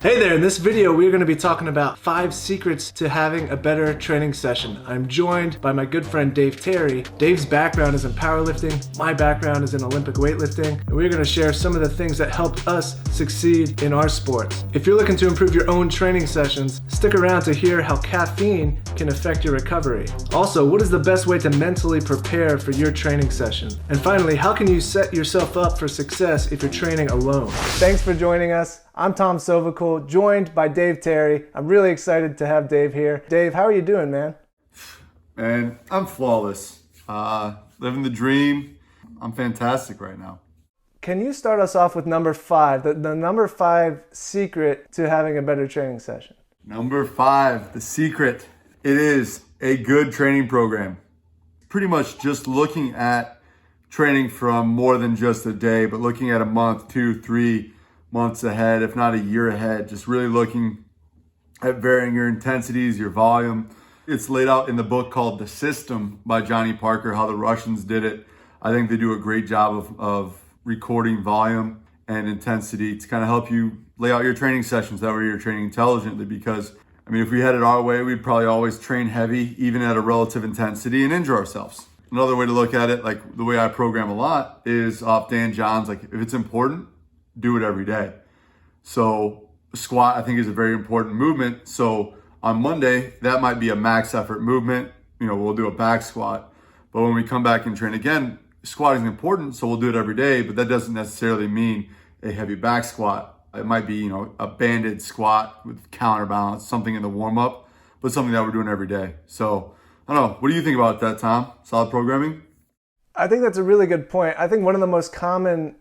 Hey there, in this video we're going to be talking about 5 secrets to having a better training session. I'm joined by my good friend Dave Terry. Dave's background is in powerlifting, my background is in Olympic weightlifting, and we're going to share some of the things that helped us succeed in our sports. If you're looking to improve your own training sessions, stick around to hear how caffeine can affect your recovery. Also, what is the best way to mentally prepare for your training session? And finally, how can you set yourself up for success if you're training alone? Thanks for joining us. I'm Tom Sovocool, joined by Dave Terry. I'm really excited to have Dave here. Dave, how are you doing, man? Man, I'm flawless. Living the dream. I'm fantastic right now. Can you start us off with number 5, the number 5 secret to having a better training session? Number 5, the secret. It is a good training program. Pretty much just looking at training from more than just a day, but looking at a month, 2, 3 months ahead, if not a year ahead, just really looking at varying your intensities, your volume. It's laid out in the book called The System by Johnny Parker, how the Russians did it. I think they do a great job of recording volume and intensity to kind of help you lay out your training sessions. That way you're training intelligently, because I mean, if we had it our way, we'd probably always train heavy, even at a relative intensity, and injure ourselves. Another way to look at it, like the way I program a lot, is off Dan John's, like if it's important, do it every day. So squat, I think, is a very important movement. So on Monday, that might be a max effort movement. You know, we'll do a back squat. But when we come back and train again, squatting is important, so we'll do it every day, but that doesn't necessarily mean a heavy back squat. It might be, you know, a banded squat with counterbalance, something in the warm-up, but something that we're doing every day. So I don't know. What do you think about that, Tom? Solid programming? I think that's a really good point. I think one of the most common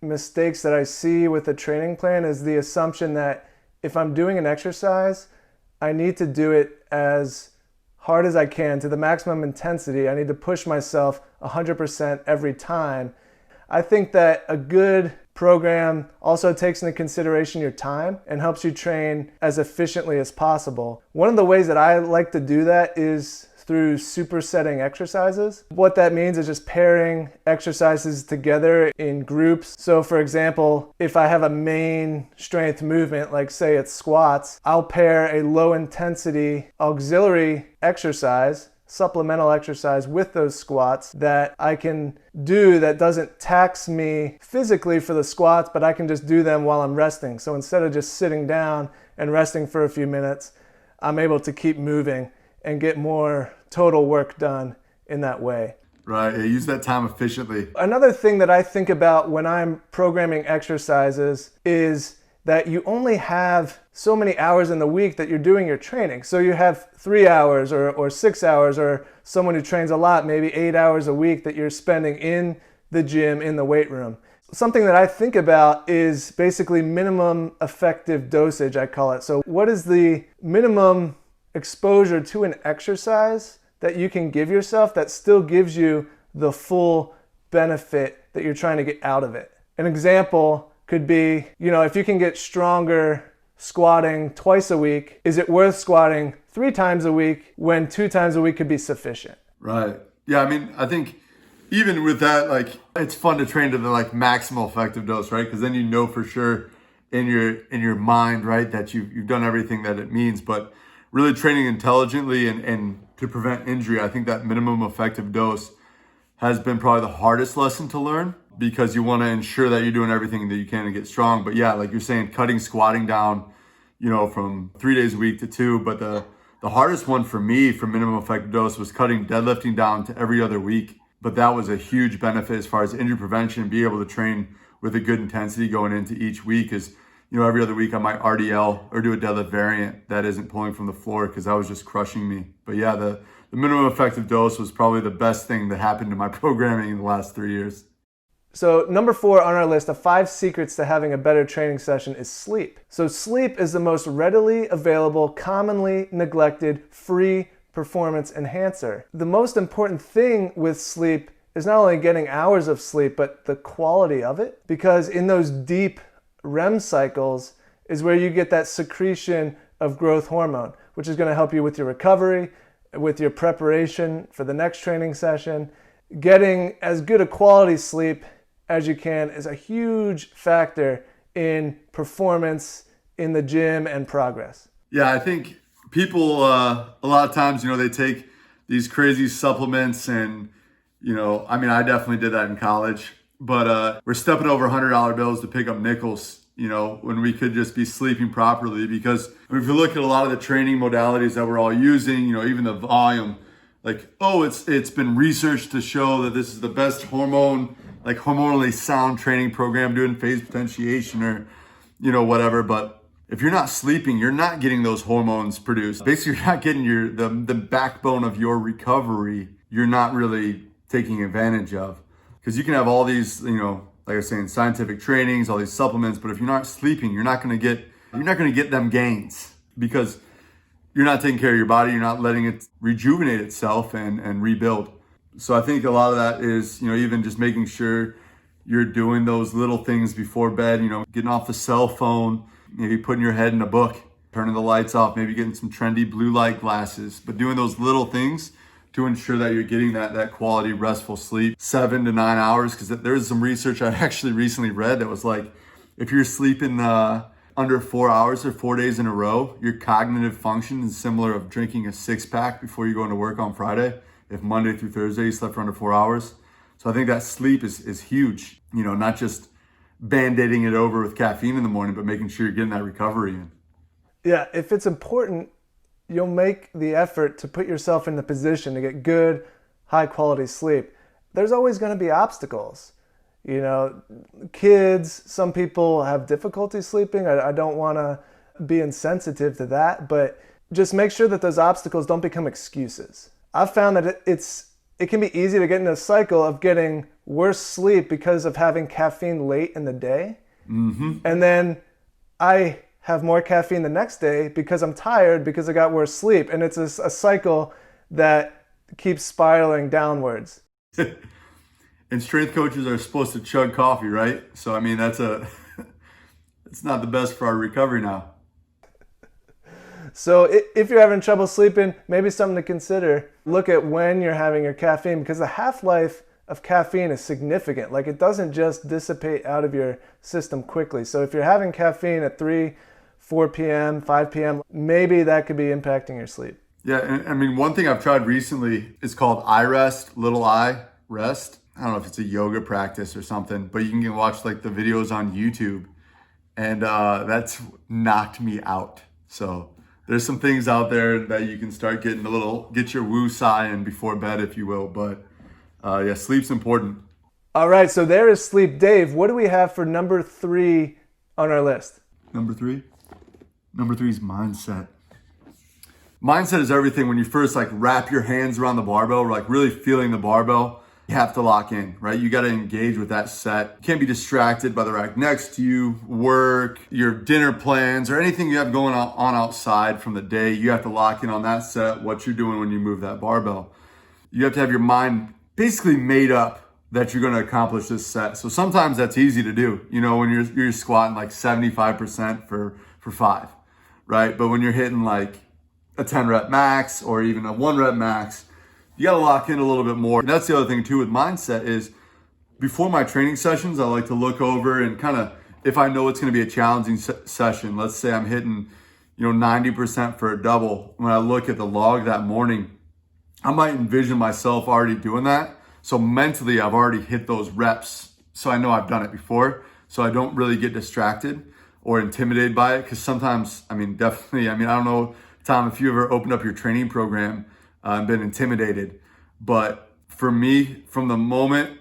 mistakes that I see with a training plan is the assumption that if I'm doing an exercise, I need to do it as hard as I can to the maximum intensity. I need to push myself 100% every time. I think that a good program also takes into consideration your time and helps you train as efficiently as possible. One of the ways that I like to do that is through supersetting exercises. What that means is just pairing exercises together in groups. So for example, if I have a main strength movement, like say it's squats, I'll pair a low intensity auxiliary exercise, supplemental exercise with those squats that I can do that doesn't tax me physically for the squats, but I can just do them while I'm resting. So instead of just sitting down and resting for a few minutes, I'm able to keep moving and get more total work done in that way. Right, yeah, use that time efficiently. Another thing that I think about when I'm programming exercises is that you only have so many hours in the week that you're doing your training. So you have 3 hours or 6 hours, or someone who trains a lot, maybe 8 hours a week that you're spending in the gym, in the weight room. Something that I think about is basically minimum effective dosage, I call it. So what is the minimum exposure to an exercise that you can give yourself that still gives you the full benefit that you're trying to get out of it? An example could be, you know, if you can get stronger squatting twice a week, is it worth squatting 3 times a week when 2 times a week could be sufficient? Right. Yeah, I mean, I think even with that, like, it's fun to train to the like maximal effective dose, right? Because then you know for sure in your mind, right, that you've done everything that it means. But really training intelligently and to prevent injury, I think that minimum effective dose has been probably the hardest lesson to learn, because you want to ensure that you're doing everything that you can to get strong. But yeah, like you're saying, cutting squatting down, you know, from 3 days a week to 2. But the hardest one for me for minimum effective dose was cutting deadlifting down to every other week. But that was a huge benefit as far as injury prevention and be able to train with a good intensity going into each week. Is, you know, every other week I might RDL or do a deadlift variant that isn't pulling from the floor, because that was just crushing me. But yeah, the minimum effective dose was probably the best thing that happened to my programming in the last 3 years. So number 4 on our list of 5 secrets to having a better training session is sleep. So sleep is the most readily available, commonly neglected, free performance enhancer. The most important thing with sleep is not only getting hours of sleep, but the quality of it. Because in those deep REM cycles is where you get that secretion of growth hormone, which is going to help you with your recovery, with your preparation for the next training session. Getting as good a quality sleep as you can is a huge factor in performance in the gym and progress? Yeah, I think people, a lot of times, they take these crazy supplements and, I definitely did that in college, but we're stepping over $100 bills to pick up nickels, when we could just be sleeping properly. Because if you look at a lot of the training modalities that we're all using, even the volume, like, it's been researched to show that this is the best hormonally sound training program doing phase potentiation or, whatever. But if you're not sleeping, you're not getting those hormones produced. Basically, you're not getting the backbone of your recovery. You're not really taking advantage of, because you can have all these, like I was saying, scientific trainings, all these supplements, but if you're not sleeping, you're not going to get them gains, because you're not taking care of your body. You're not letting it rejuvenate itself and rebuild. So I think a lot of that is, even just making sure you're doing those little things before bed, getting off the cell phone, maybe putting your head in a book, turning the lights off, maybe getting some trendy blue light glasses, but doing those little things to ensure that you're getting that quality restful sleep, 7 to 9 hours. Because there's some research I actually recently read that was like, if you're sleeping under 4 hours or 4 days in a row, your cognitive function is similar of drinking a 6-pack before you go into work on Friday, if Monday through Thursday you slept for under 4 hours. So I think that sleep is huge, not just band-aiding it over with caffeine in the morning, but making sure you're getting that recovery in. Yeah, if it's important, you'll make the effort to put yourself in the position to get good, high-quality sleep. There's always going to be obstacles. Kids, some people have difficulty sleeping. I don't want to be insensitive to that, but just make sure that those obstacles don't become excuses. I've found that it can be easy to get in a cycle of getting worse sleep because of having caffeine late in the day. Mm-hmm. And then I have more caffeine the next day because I'm tired because I got worse sleep. And it's a cycle that keeps spiraling downwards. And strength coaches are supposed to chug coffee, right? So, that's it's not the best for our recovery now. So if you're having trouble sleeping, maybe something to consider. Look at when you're having your caffeine, because the half-life of caffeine is significant. Like, it doesn't just dissipate out of your system quickly. So if you're having caffeine at 3, 4 p.m., 5 p.m., maybe that could be impacting your sleep. Yeah, and one thing I've tried recently is called iRest, little I, rest. I don't know if it's a yoga practice or something, but you can watch like the videos on YouTube, and that's knocked me out. So there's some things out there that you can start getting get your woo-saw in before bed, if you will. But yeah, sleep's important. All right, so there is sleep. Dave, what do we have for number 3 on our list? Number 3? Number 3 is mindset. Mindset is everything. When you first wrap your hands around the barbell, really feeling the barbell, you have to lock in, right? You got to engage with that set. You can't be distracted by the rack next to you, work, your dinner plans, or anything you have going on outside from the day. You have to lock in on that set, what you're doing when you move that barbell. You have to have your mind basically made up that you're going to accomplish this set. So sometimes that's easy to do, when you're squatting 75% for 5, right? But when you're hitting a 10 rep max or even a 1 rep max, you got to lock in a little bit more. And that's the other thing too with mindset is, before my training sessions, I like to look over and kind of, if I know it's going to be a challenging session, let's say I'm hitting, 90% for a double. When I look at the log that morning, I might envision myself already doing that. So mentally, I've already hit those reps. So I know I've done it before. So I don't really get distracted or intimidated by it. Because sometimes, definitely, I don't know, Tom, if you ever opened up your training program, been intimidated. But for me, from the moment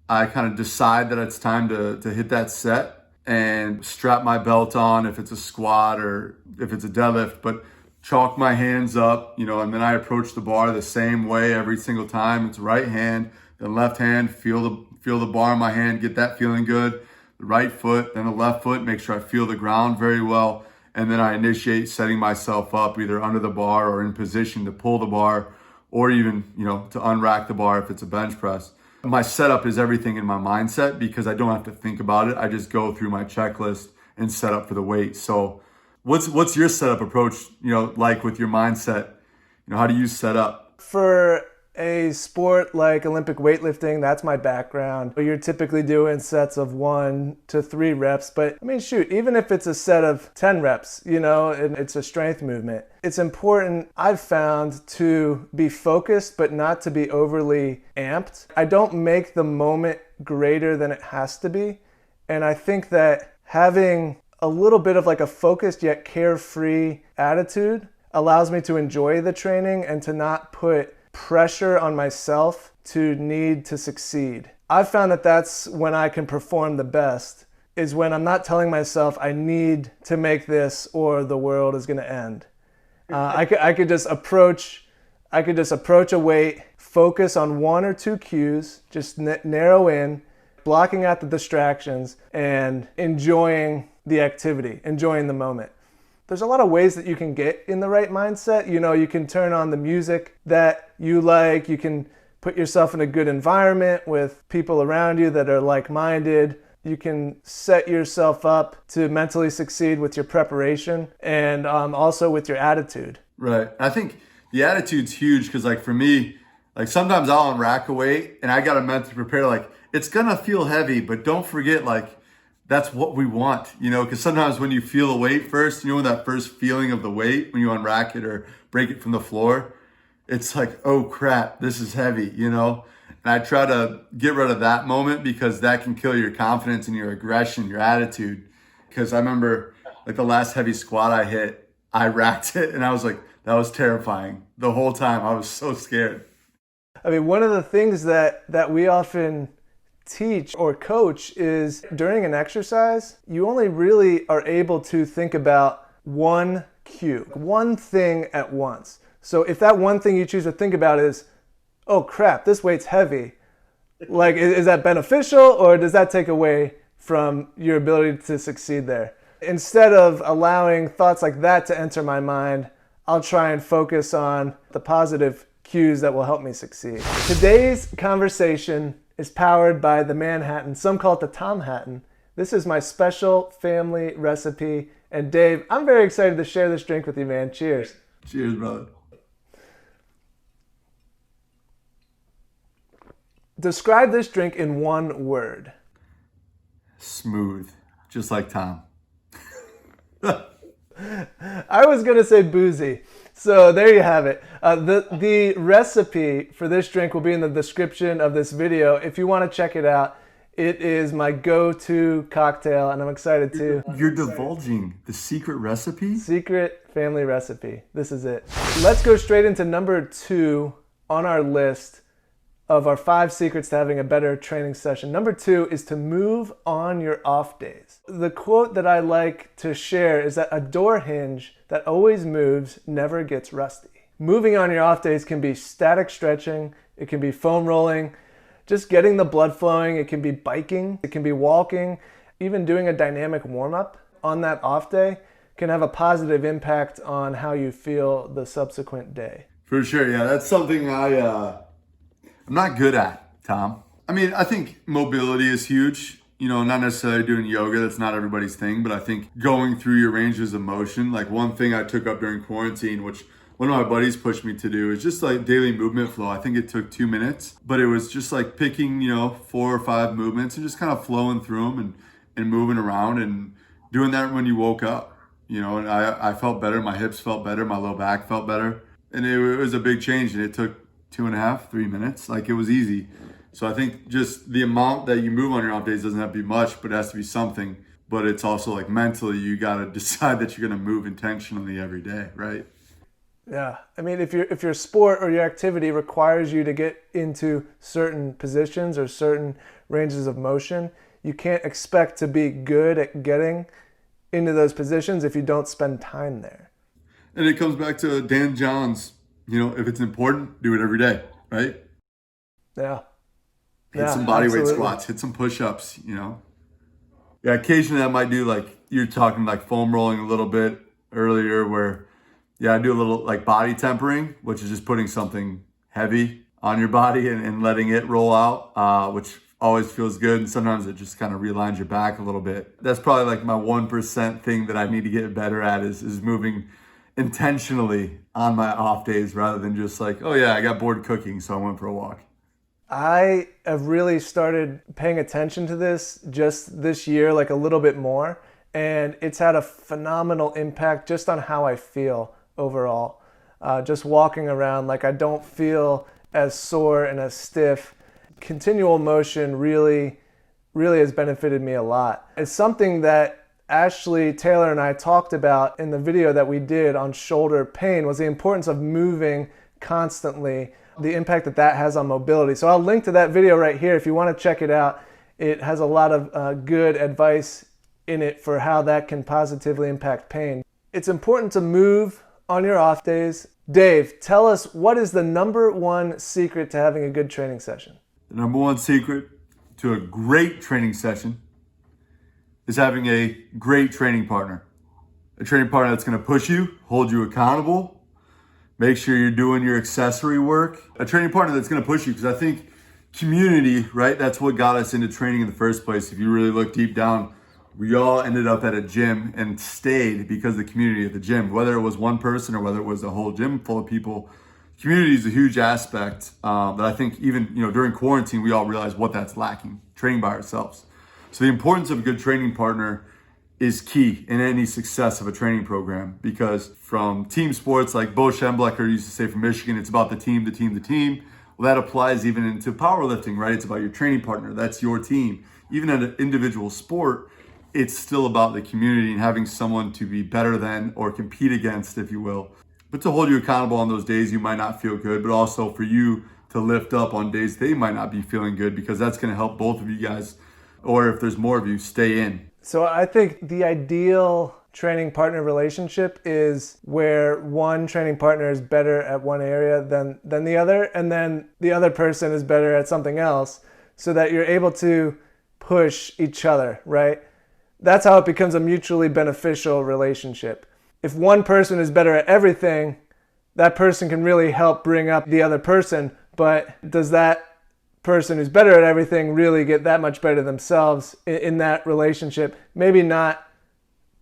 I kind of decide that it's time to hit that set and strap my belt on, if it's a squat or if it's a deadlift, but chalk my hands up, and then I approach the bar the same way every single time. It's right hand, then left hand, feel the bar in my hand, get that feeling good. The right foot, then the left foot, make sure I feel the ground very well. And then I initiate setting myself up either under the bar or in position to pull the bar, or even, to unrack the bar if it's a bench press. My setup is everything in my mindset because I don't have to think about it. I just go through my checklist and set up for the weight. So what's your setup approach, like with your mindset? How do you set up? For a sport like Olympic weightlifting, that's my background. You're typically doing sets of 1 to 3 reps, but I mean, shoot, even if it's a set of 10 reps, and it's a strength movement, it's important, I've found, to be focused, but not to be overly amped. I don't make the moment greater than it has to be. And I think that having a little bit of like a focused yet carefree attitude allows me to enjoy the training and to not put pressure on myself to need to succeed. I've found that that's when I can perform the best, is when I'm not telling myself I need to make this or the world is going to end. I could just approach a weight, focus on 1 or 2 cues, just narrow in, blocking out the distractions, and enjoying the activity, enjoying the moment. There's a lot of ways that you can get in the right mindset. You can turn on the music that you like. You can put yourself in a good environment with people around you that are like-minded. You can set yourself up to mentally succeed with your preparation and also with your attitude. Right. I think the attitude's huge because, like, for me, like, sometimes I'll unrack a weight and I got to mentally prepare, like, it's going to feel heavy, but don't forget, like, that's what we want, because sometimes when you feel the weight first, when that first feeling of the weight, when you unrack it or break it from the floor, it's like, oh crap, this is heavy, And I try to get rid of that moment because that can kill your confidence and your aggression, your attitude. Because I remember like the last heavy squat I hit, I racked it and I was like, that was terrifying. The whole time I was so scared. I mean, one of the things that we often teach or coach is during an exercise, you only really are able to think about one cue, one thing at once. So if that one thing you choose to think about is, oh crap, this weight's heavy, like, is that beneficial or does that take away from your ability to succeed there? Instead of allowing thoughts like that to enter my mind, I'll try and focus on the positive cues that will help me succeed. Today's conversation is powered by the Manhattan. Some call it the Tom Hattan. This is my special family recipe. And Dave, I'm very excited to share this drink with you, man. Cheers. Cheers, brother. Describe this drink in one word. Smooth, just like Tom. I was going to say boozy. So there you have it. The recipe for this drink will be in the description of this video. If you want to check it out, it is my go-to cocktail, and I'm excited to. You're divulging the secret recipe? Secret family recipe. This is it. Let's go straight into number 2 on our list of our 5 secrets to having a better training session. Number 2 is to move on your off days. The quote that I like to share is that a door hinge that always moves never gets rusty. Moving on your off days can be static stretching, it can be foam rolling, just getting the blood flowing, it can be biking, it can be walking, even doing a dynamic warm-up on that off day can have a positive impact on how you feel the subsequent day. For sure, yeah, that's something I'm not good at, Tom. I mean, I think mobility is huge. Not necessarily doing yoga, that's not everybody's thing, but I think going through your ranges of motion, like one thing I took up during quarantine, which one of my buddies pushed me to do, is just like daily movement flow. I think it took 2 minutes, but it was just like picking, 4 or 5 movements and just kind of flowing through them and moving around and doing that when you woke up, and I felt better. My hips felt better. My low back felt better. And it was a big change, and it took 2.5, 3 minutes. Like, it was easy. So I think just the amount that you move on your off days doesn't have to be much, but it has to be something. But it's also like mentally, you got to decide that you're going to move intentionally every day, right? Yeah. I mean, if your sport or your activity requires you to get into certain positions or certain ranges of motion, you can't expect to be good at getting into those positions if you don't spend time there. And it comes back to Dan John's, if it's important, do it every day, right? Yeah. Hit some body weight squats, hit some push-ups, Yeah, occasionally I might do, like, you're talking like foam rolling a little bit earlier where, I do a little like body tempering, which is just putting something heavy on your body and letting it roll out, which always feels good. And sometimes it just kind of realigns your back a little bit. That's probably like my 1% thing that I need to get better at is moving intentionally on my off days rather than just like, oh yeah, I got bored cooking, so I went for a walk. I have really started paying attention to this just this year, like a little bit more, and it's had a phenomenal impact just on how I feel overall. Just walking around, like I don't feel as sore and as stiff. Continual motion really has benefited me a lot. It's something that Ashley Taylor and I talked about in the video that we did on shoulder pain, was the importance of moving constantly, the impact that that has on mobility. So I'll link to that video right here if you want to check it out. It has a lot of good advice in it for how that can positively impact pain. It's important to move on your off days. Dave, tell us, what is the number one secret to having a good training session? The number one secret to a great training session is having a great training partner. A training partner that's going to push you, hold you accountable, make sure you're doing your accessory work. A training partner that's going to push you, because I think community, right? That's what got us into training in the first place. If you really look deep down, we all ended up at a gym and stayed because of the community at the gym. Whether it was one person or whether it was a whole gym full of people, community is a huge aspect that I think even during quarantine, we all realized what that's lacking, training by ourselves. So the importance of a good training partner is key in any success of a training program, because from team sports, like Bo Schemblecker used to say from Michigan, it's about the team, the team, the team. Well, that applies even into powerlifting, right? It's about your training partner. That's your team. Even at an individual sport, it's still about the community and having someone to be better than or compete against, if you will. But to hold you accountable on those days you might not feel good, but also for you to lift up on days they might not be feeling good, because that's going to help both of you guys, or if there's more of you, stay in. So I think the ideal training partner relationship is where one training partner is better at one area than the other, and then the other person is better at something else, so that you're able to push each other, right? That's how it becomes a mutually beneficial relationship. If one person is better at everything, that person can really help bring up the other person, but does that person who's better at everything really get that much better themselves in that relationship? Maybe not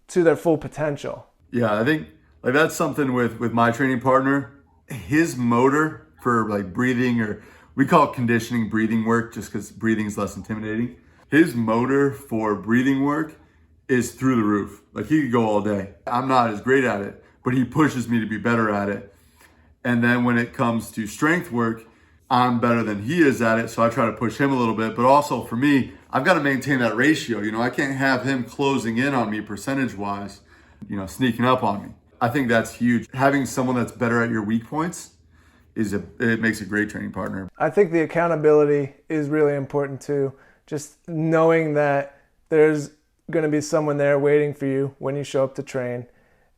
to their full potential. Yeah, I think like that's something with my training partner. His motor for like breathing, or we call it conditioning breathing work just because breathing is less intimidating. His motor for breathing work is through the roof. Like he could go all day. I'm not as great at it, but he pushes me to be better at it. And then when it comes to strength work, I'm better than he is at it, so I try to push him a little bit. But also for me, I've got to maintain that ratio. I can't have him closing in on me percentage-wise, sneaking up on me. I think that's huge. Having someone that's better at your weak points it makes a great training partner. I think the accountability is really important too. Just knowing that there's going to be someone there waiting for you when you show up to train,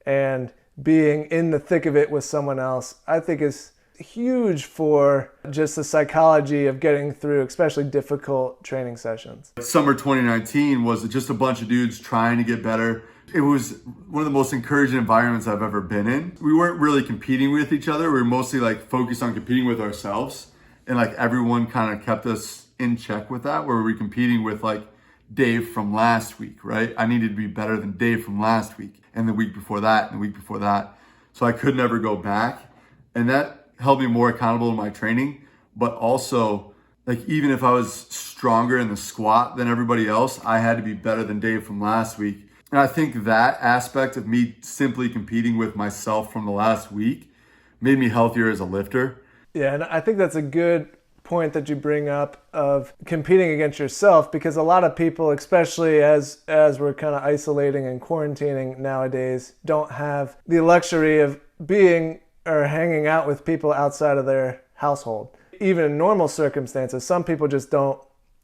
and being in the thick of it with someone else, I think is huge for just the psychology of getting through especially difficult training sessions. Summer 2019 was just a bunch of dudes trying to get better. It was one of the most encouraging environments I've ever been in. We weren't really competing with each other. We were mostly like focused on competing with ourselves, and like everyone kind of kept us in check with that, where we were competing with like Dave from last week, right? I needed to be better than Dave from last week, and the week before that, and the week before that. So I could never go back. And that held me more accountable in my training. But also, like even if I was stronger in the squat than everybody else, I had to be better than Dave from last week. And I think that aspect of me simply competing with myself from the last week made me healthier as a lifter. Yeah, and I think that's a good point that you bring up of competing against yourself, because a lot of people, especially as we're kind of isolating and quarantining nowadays, don't have the luxury of being or hanging out with people outside of their household. Even in normal circumstances, some people just don't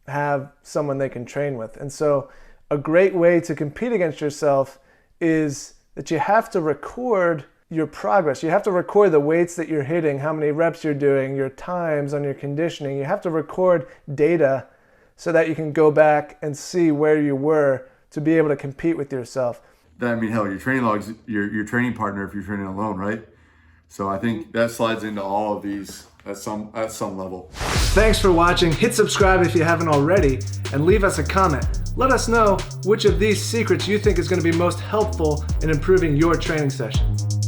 have someone they can train with. And so a great way to compete against yourself is that you have to record your progress. You have to record the weights that you're hitting, how many reps you're doing, your times on your conditioning. You have to record data so that you can go back and see where you were to be able to compete with yourself. Hell, your training logs, your training partner if you're training alone, right? So I think that slides into all of these at some level. Thanks for watching. Hit subscribe if you haven't already, and leave us a comment. Let us know which of these secrets you think is going to be most helpful in improving your training sessions.